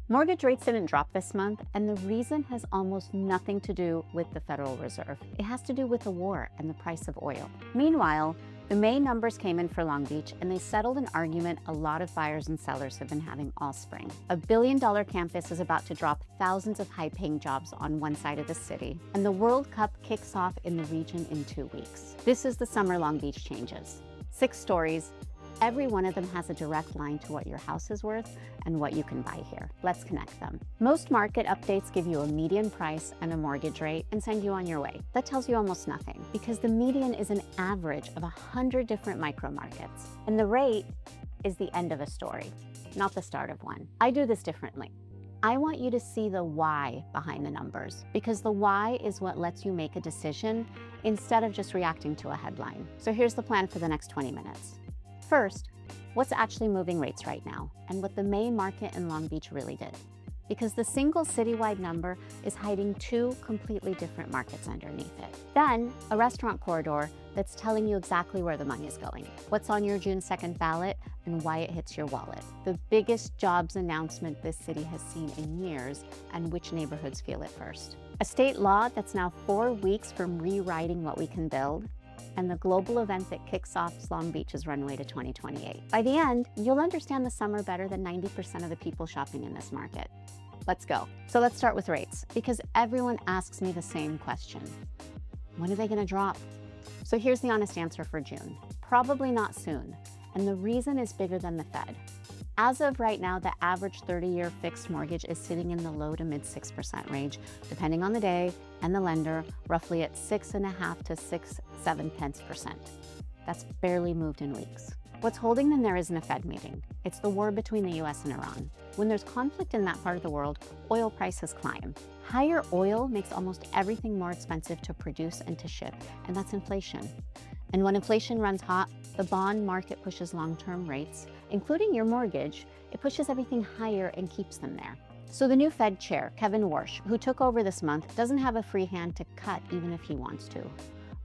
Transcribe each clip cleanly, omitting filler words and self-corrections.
Mortgage rates didn't drop this month, and the reason has almost nothing to do with the Federal Reserve. It has to do with the war and the price of oil. Meanwhile, the May numbers came in for Long Beach, and they settled an argument a lot of buyers and sellers have been having all spring. A billion-dollar campus is about to drop thousands of high-paying jobs on one side of the city, and the World Cup kicks off in the region in 2 weeks. This is the summer Long Beach changes. 6 stories. Every one of them has a direct line to what your house is worth and what you can buy here. Let's connect them. Most market updates give you a median price and a mortgage rate and send you on your way. That tells you almost nothing because the median is an average of 100 different micro markets. And the rate is the end of a story, not the start of one. I do this differently. I want you to see the why behind the numbers because the why is what lets you make a decision instead of just reacting to a headline. So here's the plan for the next 20 minutes. First, what's actually moving rates right now and what the May market in Long Beach really did. Because the single citywide number is hiding 2 completely different markets underneath it. Then, a restaurant corridor that's telling you exactly where the money is going, what's on your June 2nd ballot, and why it hits your wallet. The biggest jobs announcement this city has seen in years, and which neighborhoods feel it first. A state law that's now 4 weeks from rewriting what we can build, and the global event that kicks off Long Beach's runway to 2028. By the end, you'll understand the summer better than 90% of the people shopping in this market. Let's go. So let's start with rates, because everyone asks me the same question. When are they gonna drop? So here's the honest answer for June. Probably not soon, and the reason is bigger than the Fed. As of right now, the average 30-year fixed mortgage is sitting in the low to mid 6% range, depending on the day and the lender, roughly at 6.5 to 6.7%. That's barely moved in weeks. What's holding them there isn't a Fed meeting. It's the war between the US and Iran. When there's conflict in that part of the world, oil prices climb. Higher oil makes almost everything more expensive to produce and to ship, and that's inflation. And when inflation runs hot, the bond market pushes long-term rates, including your mortgage. It pushes everything higher and keeps them there. So the new Fed chair, Kevin Warsh, who took over this month, doesn't have a free hand to cut even if he wants to.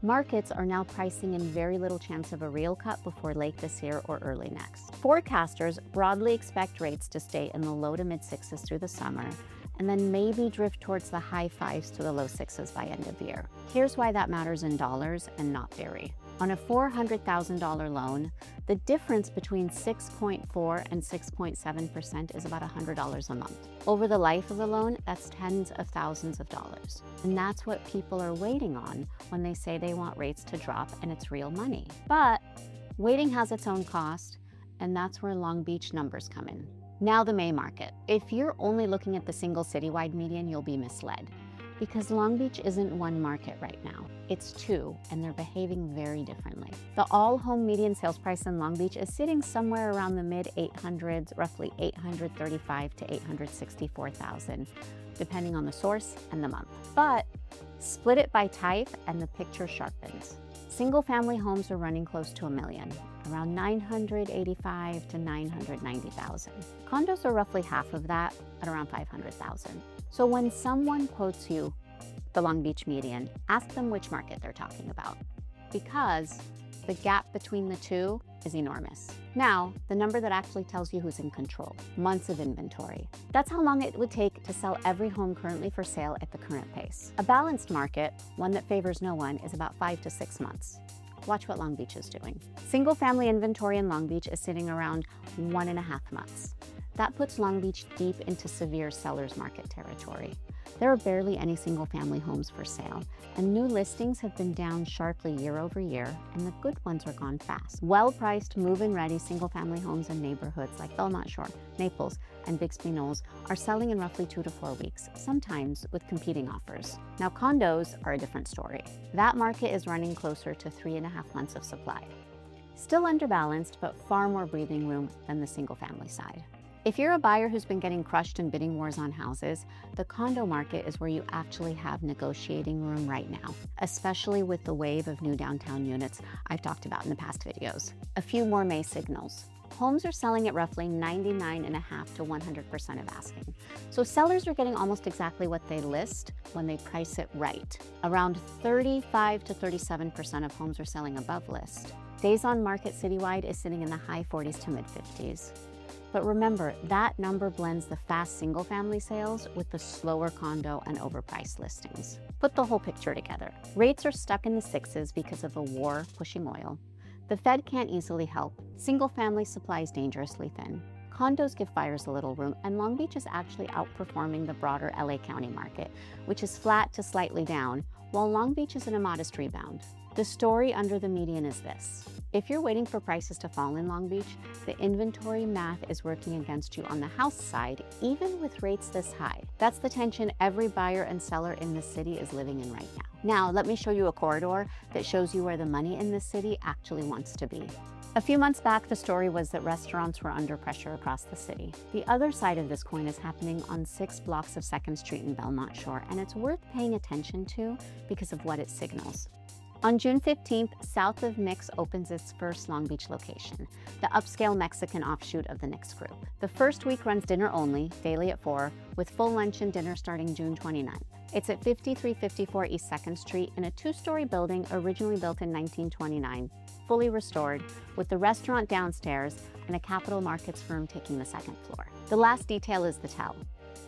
Markets are now pricing in very little chance of a real cut before late this year or early next. Forecasters broadly expect rates to stay in the low to mid 6s through the summer, and then maybe drift towards the high 5s to the low 6s by end of year. Here's why that matters in dollars and not theory. On a $400,000 loan, the difference between 6.4 and 6.7% is about $100 a month. Over the life of the loan, that's tens of thousands of dollars. And that's what people are waiting on when they say they want rates to drop and it's real money. But waiting has its own cost, and that's where Long Beach numbers come in. Now the May market. If you're only looking at the single citywide median, you'll be misled. Because Long Beach isn't one market right now, it's 2, and they're behaving very differently. The all-home median sales price in Long Beach is sitting somewhere around the mid-800s, roughly $835,000 to $864,000, depending on the source and the month. But split it by type and the picture sharpens. Single-family homes are running close to $1 million, around $985,000 to $990,000. Condos are roughly half of that, at around $500,000. So when someone quotes you the Long Beach median, ask them which market they're talking about, because the gap between the 2 is enormous. Now, the number that actually tells you who's in control, months of inventory. That's how long it would take to sell every home currently for sale at the current pace. A balanced market, one that favors no one, is about 5 to 6 months. Watch what Long Beach is doing. Single-family inventory in Long Beach is sitting around 1.5 months. That puts Long Beach deep into severe seller's market territory. There are barely any single-family homes for sale, and new listings have been down sharply year over year, and the good ones are gone fast. Well-priced, move-in-ready single-family homes in neighborhoods like Belmont Shore, Naples, and Bixby Knolls are selling in roughly 2 to 4 weeks, sometimes with competing offers. Now, condos are a different story. That market is running closer to 3.5 months of supply. Still underbalanced, but far more breathing room than the single-family side. If you're a buyer who's been getting crushed in bidding wars on houses, the condo market is where you actually have negotiating room right now, especially with the wave of new downtown units I've talked about in the past videos. A few more May signals. Homes are selling at roughly 99.5% to 100% of asking. So sellers are getting almost exactly what they list when they price it right. Around 35 to 37% of homes are selling above list. Days on market citywide is sitting in the high 40s to mid 50s. But remember, that number blends the fast single-family sales with the slower condo and overpriced listings. Put the whole picture together. Rates are stuck in the sixes because of the war pushing oil. The Fed can't easily help. Single-family supply is dangerously thin. Condos give buyers a little room, and Long Beach is actually outperforming the broader LA County market, which is flat to slightly down, while Long Beach is in a modest rebound. The story under the median is this. If you're waiting for prices to fall in Long Beach, the inventory math is working against you on the house side, even with rates this high. That's the tension every buyer and seller in the city is living in right now. Now, let me show you a corridor that shows you where the money in this city actually wants to be. A few months back, the story was that restaurants were under pressure across the city. The other side of this coin is happening on 6 blocks of 2nd Street in Belmont Shore, and it's worth paying attention to because of what it signals. On June 15th, South of Knicks opens its first Long Beach location, the upscale Mexican offshoot of the Knicks Group. The first week runs dinner only, daily at 4, with full lunch and dinner starting June 29th. It's at 5354 East 2nd Street in a 2-story building originally built in 1929, fully restored, with the restaurant downstairs and a capital markets firm taking the 2nd floor. The last detail is the tell.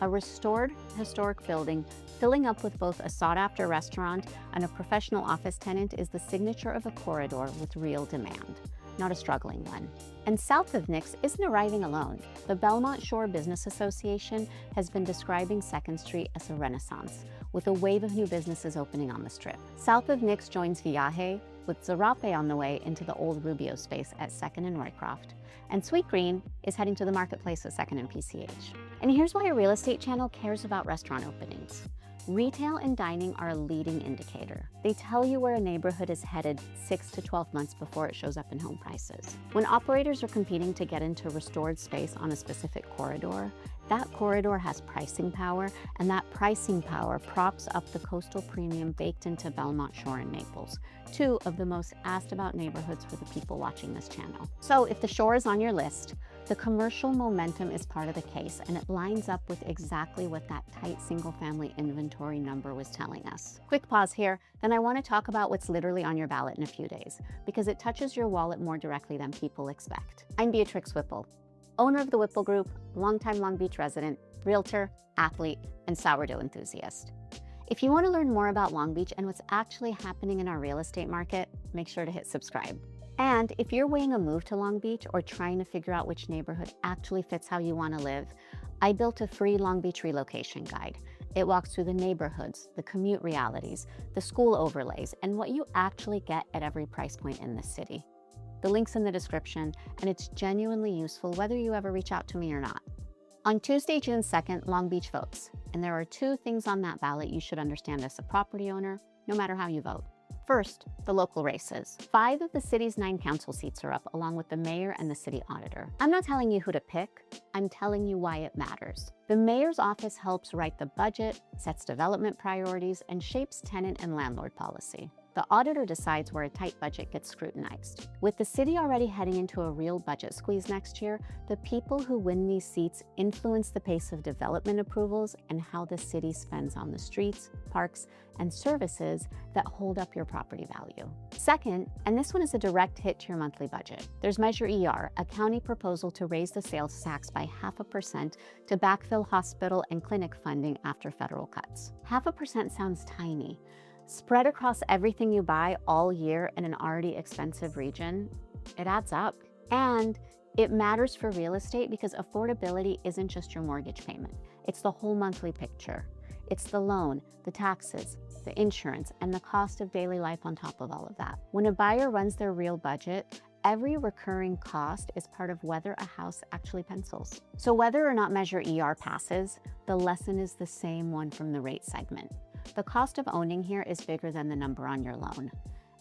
A restored historic building filling up with both a sought-after restaurant and a professional office tenant is the signature of a corridor with real demand, not a struggling one. And South of Knicks isn't arriving alone. The Belmont Shore Business Association has been describing 2nd Street as a renaissance, with a wave of new businesses opening on the Strip. South of Knicks joins Viaje, with Zarape on the way into the old Rubio space at 2nd and Roycroft. And Sweet Green is heading to the marketplace at 2nd and PCH. And here's why a real estate channel cares about restaurant openings. Retail and dining are a leading indicator. They tell you where a neighborhood is headed 6 to 12 months before it shows up in home prices. When operators are competing to get into restored space on a specific corridor, that corridor has pricing power, and that pricing power props up the coastal premium baked into Belmont Shore and Naples, 2 of the most asked about neighborhoods for the people watching this channel. So if the Shore is on your list, the commercial momentum is part of the case, and it lines up with exactly what that tight single-family inventory number was telling us. Quick pause here, then I want to talk about what's literally on your ballot in a few days, because it touches your wallet more directly than people expect. I'm Beatrix Whipple, owner of the Whipple Group, longtime Long Beach resident, realtor, athlete, and sourdough enthusiast. If you want to learn more about Long Beach and what's actually happening in our real estate market, make sure to hit subscribe. And if you're weighing a move to Long Beach or trying to figure out which neighborhood actually fits how you want to live, I built a free Long Beach relocation guide. It walks through the neighborhoods, the commute realities, the school overlays, and what you actually get at every price point in this city. The link's in the description, and it's genuinely useful whether you ever reach out to me or not. On Tuesday, June 2nd, Long Beach votes, and there are 2 things on that ballot you should understand as a property owner, no matter how you vote. First, the local races. 5 of the city's 9 council seats are up, along with the mayor and the city auditor. I'm not telling you who to pick, I'm telling you why it matters. The mayor's office helps write the budget, sets development priorities, and shapes tenant and landlord policy. The auditor decides where a tight budget gets scrutinized. With the city already heading into a real budget squeeze next year, the people who win these seats influence the pace of development approvals and how the city spends on the streets, parks, and services that hold up your property value. Second, and this one is a direct hit to your monthly budget, there's Measure ER, a county proposal to raise the sales tax by 0.5% to backfill hospital and clinic funding after federal cuts. 0.5% sounds tiny. Spread across everything you buy all year in an already expensive region, it adds up. And it matters for real estate because affordability isn't just your mortgage payment. It's the whole monthly picture. It's the loan, the taxes, the insurance, and the cost of daily life on top of all of that. When a buyer runs their real budget, every recurring cost is part of whether a house actually pencils. So whether or not Measure ER passes, the lesson is the same one from the rate segment. The cost of owning here is bigger than the number on your loan.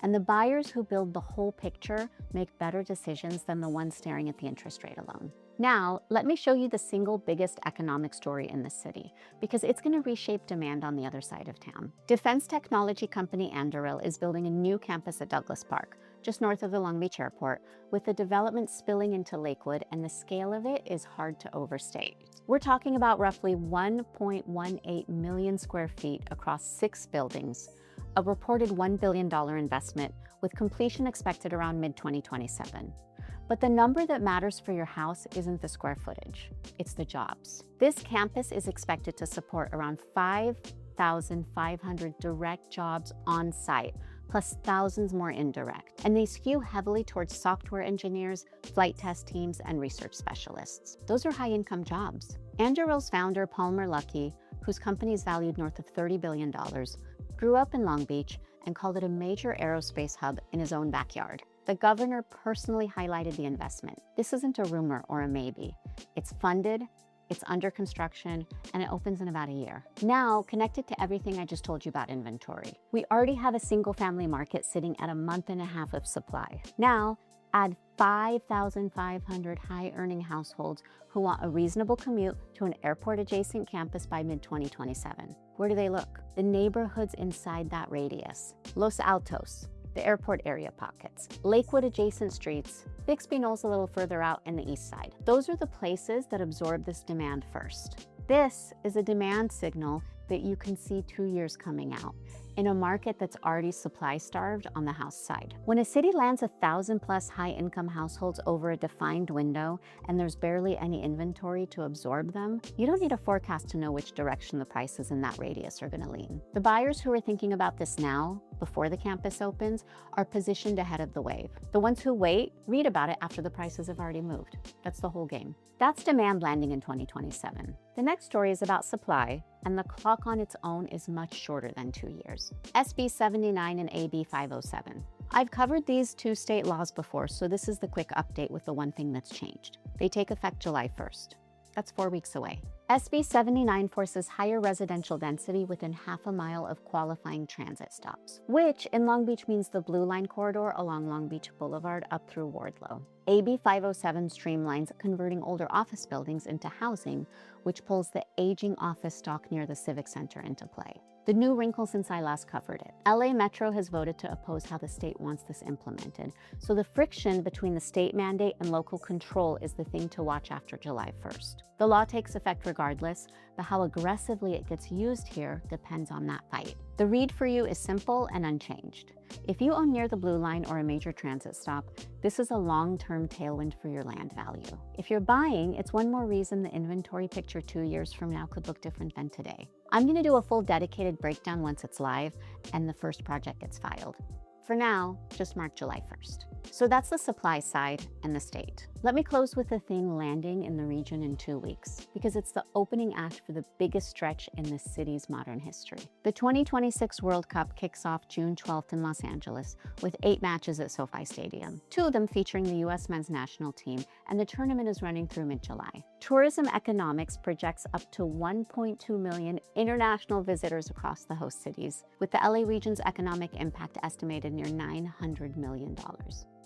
And the buyers who build the whole picture make better decisions than the ones staring at the interest rate alone. Now, let me show you the single biggest economic story in the city, because it's going to reshape demand on the other side of town. Defense technology company Anduril is building a new campus at Douglas Park, just north of the Long Beach airport, with the development spilling into Lakewood, and the scale of it is hard to overstate. We're talking about roughly 1.18 million square feet across 6 buildings, a reported $1 billion investment with completion expected around mid-2027. But the number that matters for your house isn't the square footage, it's the jobs. This campus is expected to support around 5,500 direct jobs on site, plus thousands more indirect. And they skew heavily towards software engineers, flight test teams, and research specialists. Those are high-income jobs. Anduril's founder, Palmer Luckey, whose company is valued north of $30 billion, grew up in Long Beach and called it a major aerospace hub in his own backyard. The governor personally highlighted the investment. This isn't a rumor or a maybe. It's funded, it's under construction, and it opens in about a year. Now, connected to everything I just told you about inventory, we already have a single-family market sitting at a month and a half of supply. Now, add 5,500 high-earning households who want a reasonable commute to an airport-adjacent campus by mid-2027. Where do they look? The neighborhoods inside that radius. Los Altos, the airport area pockets, Lakewood-adjacent streets, Bixby Knolls a little further out, and the east side. Those are the places that absorb this demand first. This is a demand signal that you can see 2 years coming out in a market that's already supply-starved on the house side. When a city lands 1,000+ high-income households over a defined window and there's barely any inventory to absorb them, you don't need a forecast to know which direction the prices in that radius are going to lean. The buyers who are thinking about this now, before the campus opens, are positioned ahead of the wave. The ones who wait read about it after the prices have already moved. That's the whole game. That's demand landing in 2027. The next story is about supply, and the clock on its own is much shorter than 2 years. SB 79 and AB 507. I've covered these two state laws before, so this is the quick update with the one thing that's changed. They take effect July 1st. That's 4 weeks away. SB 79 forces higher residential density within half a mile of qualifying transit stops, which in Long Beach means the Blue Line corridor along Long Beach Boulevard up through Wardlow. AB 507 streamlines converting older office buildings into housing, which pulls the aging office stock near the Civic Center into play. The new wrinkle since I last covered it. LA Metro has voted to oppose how the state wants this implemented, so the friction between the state mandate and local control is the thing to watch after July 1st. The law takes effect regardless, but how aggressively it gets used here depends on that fight. The read for you is simple and unchanged. If you own near the Blue Line or a major transit stop, this is a long-term tailwind for your land value. If you're buying, it's one more reason the inventory picture 2 years from now could look different than today. I'm going to do a full dedicated breakdown once it's live and the first project gets filed. For now, just mark July 1st. So that's the supply side and the state. Let me close with the thing landing in the region in 2 weeks, because it's the opening act for the biggest stretch in the city's modern history. The 2026 World Cup kicks off June 12th in Los Angeles with 8 matches at SoFi Stadium, 2 of them featuring the U.S. men's national team, and the tournament is running through mid-July. Tourism economics projects up to 1.2 million international visitors across the host cities, with the LA region's economic impact estimated near $900 million.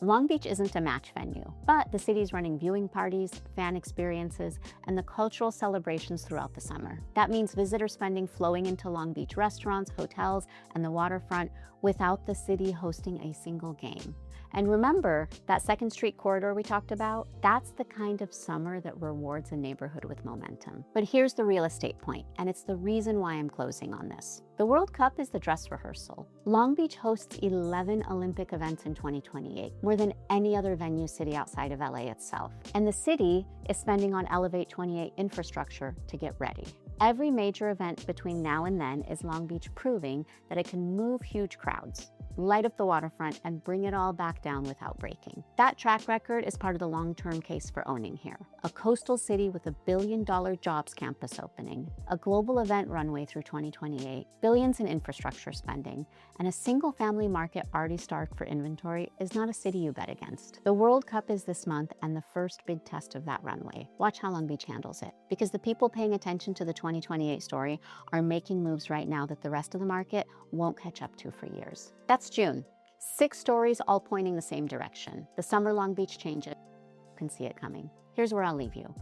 Long Beach isn't a match venue, but the city's running viewing parties, fan experiences, and the cultural celebrations throughout the summer. That means visitor spending flowing into Long Beach restaurants, hotels, and the waterfront without the city hosting a single game. And remember, that 2nd Street corridor we talked about? That's the kind of summer that rewards a neighborhood with momentum. But here's the real estate point, and it's the reason why I'm closing on this. The World Cup is the dress rehearsal. Long Beach hosts 11 Olympic events in 2028, more than any other venue city outside of LA itself. And the city is spending on Elevate 28 infrastructure to get ready. Every major event between now and then is Long Beach proving that it can move huge crowds, light up the waterfront, and bring it all back down without breaking. That track record is part of the long-term case for owning here. A coastal city with $1 billion jobs campus opening, a global event runway through 2028, billions in infrastructure spending, and a single-family market already starved for inventory is not a city you bet against. The World Cup is this month and the first big test of that runway. Watch how Long Beach handles it, because the people paying attention to the 2028 story are making moves right now that the rest of the market won't catch up to for years. That's June. 6 stories all pointing the same direction. The summer Long Beach changes. You can see it coming. Here's where I'll leave you.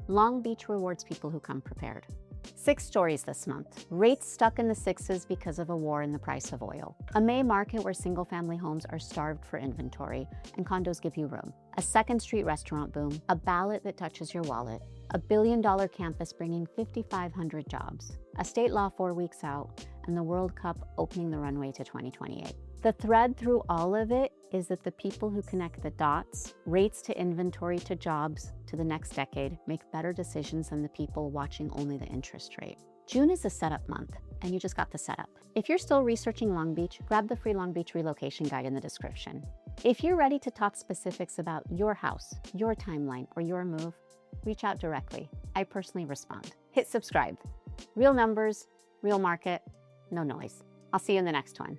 Long Beach rewards people who come prepared. 6 stories this month. Rates stuck in the 6s because of a war in the price of oil. A May market where single-family homes are starved for inventory and condos give you room. A 2nd Street restaurant boom. A Ballot that touches your wallet. A $1 billion campus bringing 5,500 jobs. A state law 4 weeks out, and the World Cup opening the runway to 2028. The thread through all of it is that the people who connect the dots, rates to inventory to jobs to the next decade, make better decisions than the people watching only the interest rate. June is a setup month, and you just got the setup. If you're still researching Long Beach, grab the free Long Beach relocation guide in the description. If you're ready to talk specifics about your house, your timeline, or your move, reach out directly. I personally respond. Hit subscribe. Real numbers, real market, no noise. I'll see you in the next one.